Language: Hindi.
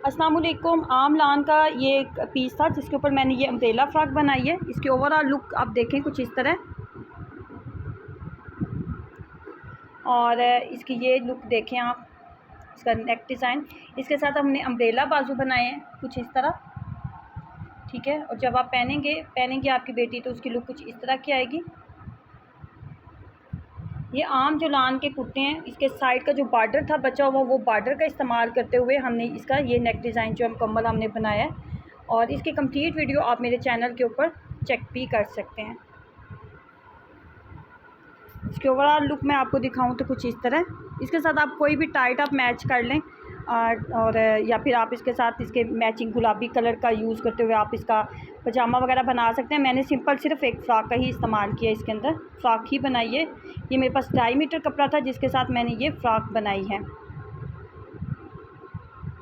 अस्सलाम वालेकुम। आम लान का ये एक पीस था जिसके ऊपर मैंने ये अम्ब्रेला फ्रॉक बनाई है। इसकी ओवरऑल लुक आप देखें कुछ इस तरह, और इसकी ये लुक देखें आप, इसका नेक डिज़ाइन। इसके साथ हमने अम्ब्रेला बाजू बनाए हैं कुछ इस तरह, ठीक है। और जब आप पहनेंगे आपकी बेटी तो उसकी लुक कुछ इस तरह की आएगी। ये आम जो लान के कुर्ते हैं, इसके साइड का जो बॉर्डर था बचा हुआ, वो बॉर्डर का इस्तेमाल करते हुए हमने इसका ये नेक डिज़ाइन जो मुकम्मल हमने बनाया है। और इसकी कंप्लीट वीडियो आप मेरे चैनल के ऊपर चेक भी कर सकते हैं। इसके ओवरऑल लुक मैं आपको दिखाऊं तो कुछ इस तरह। इसके साथ आप कोई भी टाइट आप मैच कर लें, और या फिर आप इसके साथ इसके मैचिंग गुलाबी कलर का यूज़ करते हुए आप इसका पजामा वगैरह बना सकते हैं। मैंने सिंपल सिर्फ एक फ़्रॉक का ही इस्तेमाल किया, इसके अंदर फ़्रॉक ही बनाई है। ये मेरे पास 2.5 मीटर कपड़ा था जिसके साथ मैंने ये फ़्रॉक बनाई है।